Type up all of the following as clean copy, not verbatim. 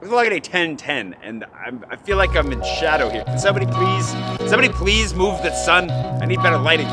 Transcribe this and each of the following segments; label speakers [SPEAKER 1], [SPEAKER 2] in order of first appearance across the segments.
[SPEAKER 1] We're looking at a 10-10, and I feel like I'm in shadow here. Can somebody please move the sun? I need better lighting.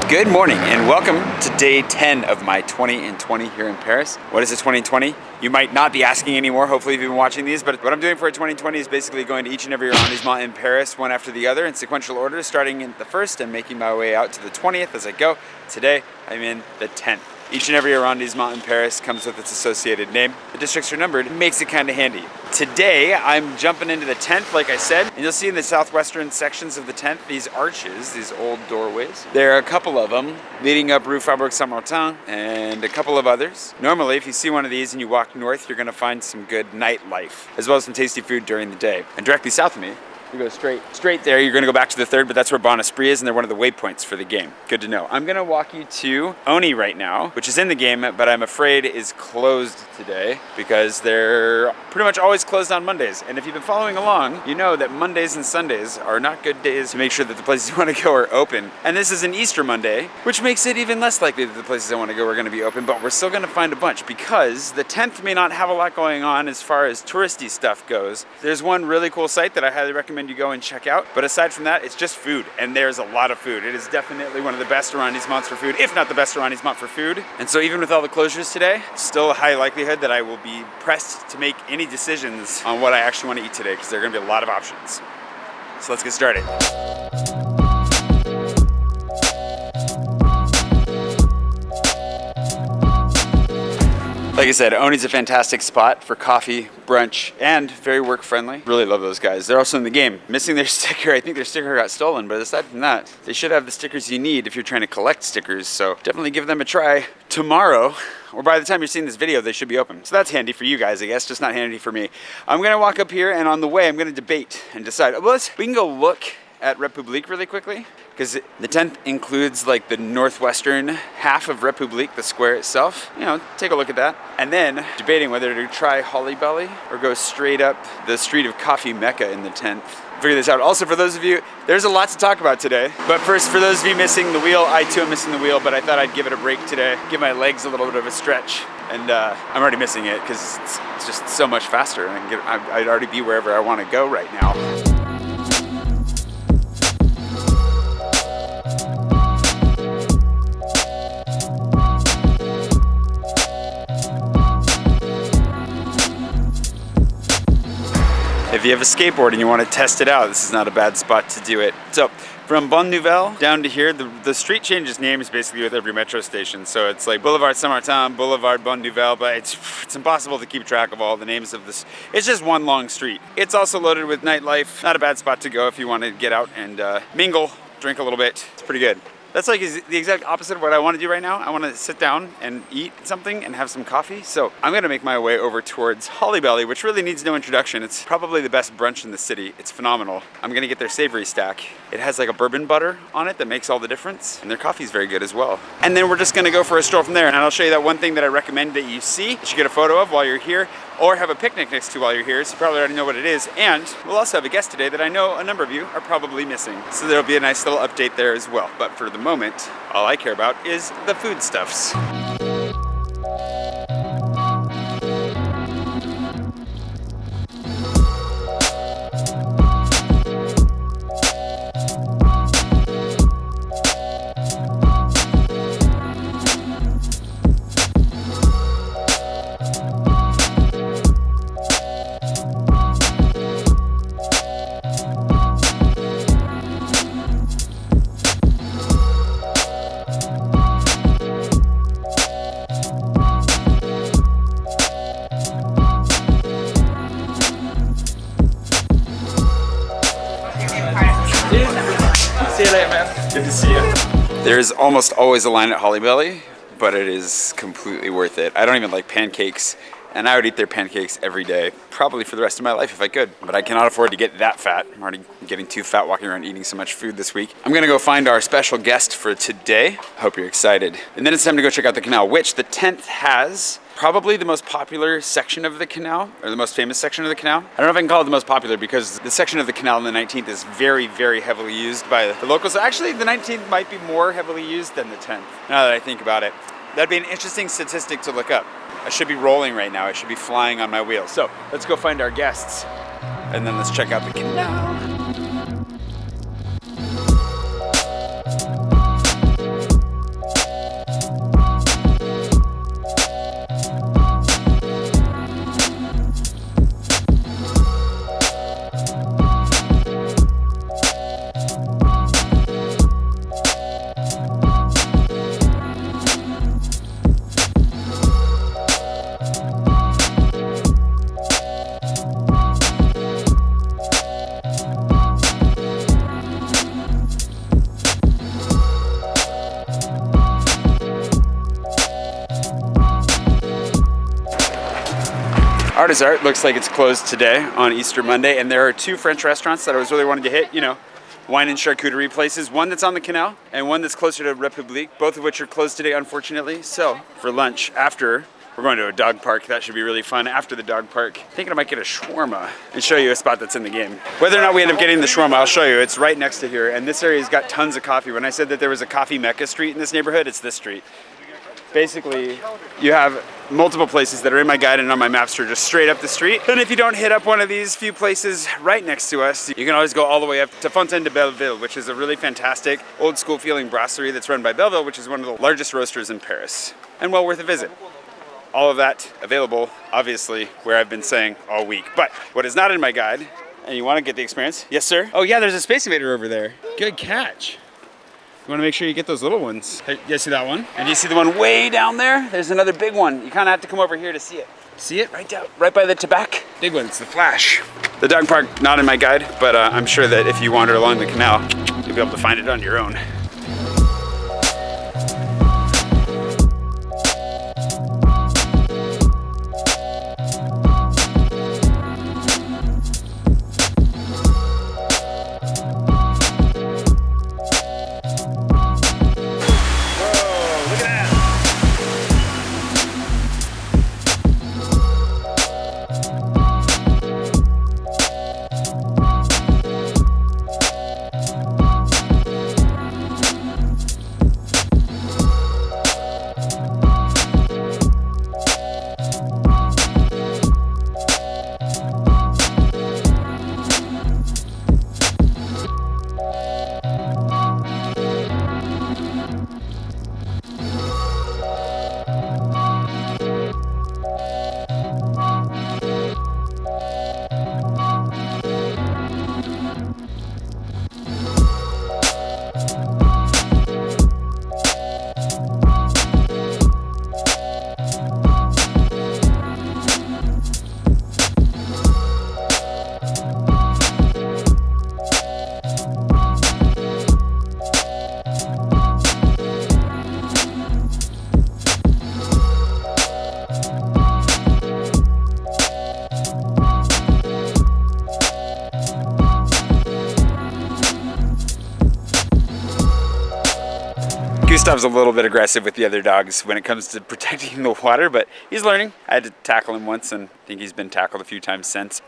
[SPEAKER 1] Good morning and welcome to day 10 of my 20 in 20 here in Paris. What is a 20 in 20? You might not be asking anymore, hopefully if you've been watching these, but what I'm doing for a 2020 is basically going to each and every arrondissement in Paris, one after the other in sequential order, starting in the first and making my way out to the 20th as I go. Today, I'm in the 10th. Each and every arrondissement in Paris comes with its associated name. The districts are numbered, it makes it kind of handy. Today, I'm jumping into the 10th, like I said, and you'll see in the southwestern sections of the 10th, these arches, these old doorways. There are a couple of them leading up Rue Faubourg Saint-Martin and a couple of others. Normally, if you see one of these and you walk north, you're gonna find some good nightlife, as well as some tasty food during the day. And directly south of me, you go straight there, you're gonna go back to the third, but that's where Bon Esprit is, and they're one of the waypoints for the game. Good to know. I'm gonna walk you to Oni right now, which is in the game, but I'm afraid is closed today because they're pretty much always closed on Mondays. And if you've been following along, you know that Mondays and Sundays are not good days to make sure that the places you wanna go are open. And this is an Easter Monday, which makes it even less likely that the places I wanna go are gonna be open, but we're still gonna find a bunch because the 10th may not have a lot going on as far as touristy stuff goes. There's one really cool site that I highly recommend you go and check out, but aside from that, it's just food, and there's a lot of food. It is definitely one of the best arrondissements for food, if not the best arrondissement for food. And so even with all the closures today, still a high likelihood that I will be pressed to make any decisions on what I actually want to eat today, because there are going to be a lot of options. So let's get started. Like I said, Oni's a fantastic spot for coffee, brunch, and very work-friendly. Really love those guys. They're also in the game. Missing their sticker, I think their sticker got stolen, but aside from that, they should have the stickers you need if you're trying to collect stickers, so definitely give them a try. Tomorrow, or by the time you're seeing this video, they should be open. So that's handy for you guys, I guess, just not handy for me. I'm gonna walk up here, and on the way, I'm gonna debate and decide. Well, we can go look at Republique really quickly, because the 10th includes like the northwestern half of Republique, the square itself. You know, take a look at that. And then debating whether to try Holybelly or go straight up the street of coffee mecca in the 10th. Figure this out. Also, for those of you, there's a lot to talk about today. But first, for those of you missing the wheel, I too am missing the wheel, but I thought I'd give it a break today, give my legs a little bit of a stretch. And I'm already missing it because it's just so much faster. And I'd already be wherever I want to go right now. If you have a skateboard and you want to test it out, this is not a bad spot to do it. So, from Bonne Nouvelle down to here, the street changes names basically with every metro station. So it's like Boulevard Saint-Martin, Boulevard Bonne Nouvelle, but it's impossible to keep track of all the names of this. It's just one long street. It's also loaded with nightlife. Not a bad spot to go if you want to get out and mingle, drink a little bit. It's pretty good. That's like the exact opposite of what I want to do right now. I want to sit down and eat something and have some coffee. So I'm going to make my way over towards Holybelly, which really needs no introduction. It's probably the best brunch in the city. It's phenomenal. I'm going to get their savory stack. It has like a bourbon butter on it that makes all the difference. And their coffee is very good as well. And then we're just going to go for a stroll from there. And I'll show you that one thing that I recommend that you see, that you get a photo of while you're here, or have a picnic next to while you're here, so you probably already know what it is. And we'll also have a guest today that I know a number of you are probably missing. So there'll be a nice little update there as well. But for the moment, all I care about is the foodstuffs.
[SPEAKER 2] See you later, man.
[SPEAKER 1] Good to see you. There's almost always a line at Holybelly, but it is completely worth it. I don't even like pancakes, and I would eat their pancakes every day, probably for the rest of my life if I could. But I cannot afford to get that fat. I'm already getting too fat walking around eating so much food this week. I'm gonna go find our special guest for today. Hope you're excited. And then it's time to go check out the canal, which the 10th has probably the most popular section of the canal, or the most famous section of the canal. I don't know if I can call it the most popular because the section of the canal in the 19th is very, very heavily used by the locals. So actually the 19th might be more heavily used than the 10th, now that I think about it. That'd be an interesting statistic to look up. I should be rolling right now. I should be flying on my wheels. So let's go find our guests and then let's check out the canal. Art is Art looks like it's closed today on Easter Monday, and there are two French restaurants that I was really wanting to hit, you know, wine and charcuterie places, one that's on the canal and one that's closer to Republique, both of which are closed today, unfortunately. So for lunch, after, we're going to a dog park. That should be really fun. After the dog park, thinking I might get a shawarma and show you a spot that's in the game. Whether or not we end up getting the shawarma, I'll show you. It's right next to here, and this area's got tons of coffee. When I said that there was a coffee mecca street in this neighborhood, it's this street. Basically, you have multiple places that are in my guide and on my maps are just straight up the street. And if you don't hit up one of these few places right next to us, you can always go all the way up to Fontaine de Belleville, which is a really fantastic old school feeling brasserie that's run by Belleville, which is one of the largest roasters in Paris, and well worth a visit. All of that available, obviously, where I've been saying all week. But what is not in my guide, and you want to get the experience, yes sir? Oh yeah, there's a Space Invader over there. Good catch. You want to make sure you get those little ones. Hey, you see that one? And you see the one way down there? There's another big one. You kind of have to come over here to see it. See it? Right down, right by the tobacco. Big one, it's the Flash. The dog park, not in my guide, but I'm sure that if you wander along the canal, you'll be able to find it on your own. Gustav's a little bit aggressive with the other dogs when it comes to protecting the water, but he's learning. I had to tackle him once and I think he's been tackled a few times since.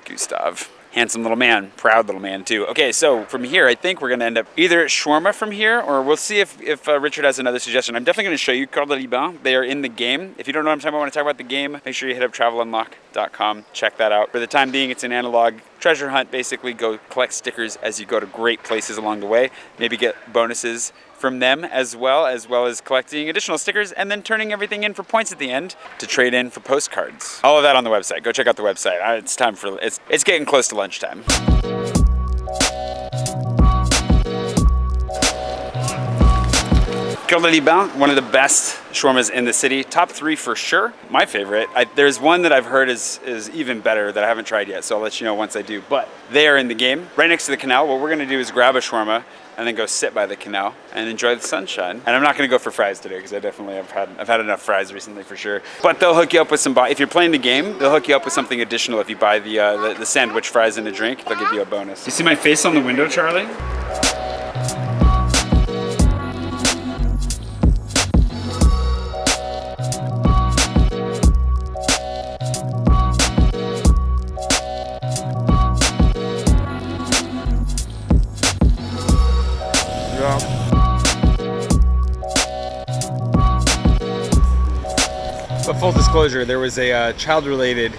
[SPEAKER 1] Gustav. Handsome little man, proud little man too. Okay, so from here, I think we're gonna end up either at shawarma from here, or we'll see if Richard has another suggestion. I'm definitely gonna show you Cœur de Liban. They are in the game. If you don't know what I'm talking about when I talk about the game, make sure you hit up travelunlock.com, check that out. For the time being, it's an analog treasure hunt. Basically, go collect stickers as you go to great places along the way. Maybe get bonuses from them as well as collecting additional stickers and then turning everything in for points at the end to trade in for postcards. All of that on the website. Go check out the website. It's time for, it's getting close to lunchtime. Cœur de Liban, one of the best shawarmas in the city. Top 3 for sure. My favorite. There's one that I've heard is even better that I haven't tried yet, so I'll let you know once I do. But they are in the game, right next to the canal. What we're gonna do is grab a shawarma and then go sit by the canal and enjoy the sunshine. And I'm not gonna go for fries today because I've had enough fries recently for sure. But they'll hook you up with some, if you're playing the game, they'll hook you up with something additional if you buy the sandwich, fries, and a drink. They'll give you a bonus. You see my face on the window, Charlie? But full disclosure, there was a child-related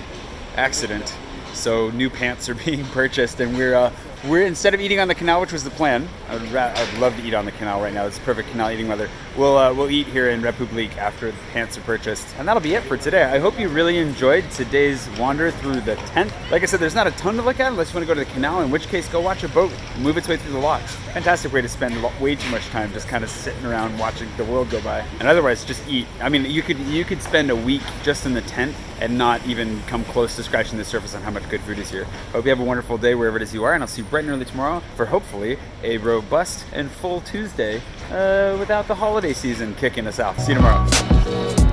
[SPEAKER 1] accident, so new pants are being purchased, and we're instead of eating on the canal, which was the plan. I'd love to eat on the canal right now. It's perfect canal eating weather. We'll eat here in Republique after the pants are purchased, and that'll be it for today. I hope you really enjoyed today's wander through the 10th. Like I said, there's not a ton to look at unless you want to go to the canal, in which case go watch a boat move its way through the locks. Fantastic way to spend way too much time just kind of sitting around watching the world go by, and otherwise just eat. I mean, you could spend a week just in the 10th and not even come close to scratching the surface on how much good food is here. Hope you have a wonderful day wherever it is you are, and I'll see you bright and early tomorrow for hopefully a robust and full Tuesday without the holiday season kicking us out. See you tomorrow.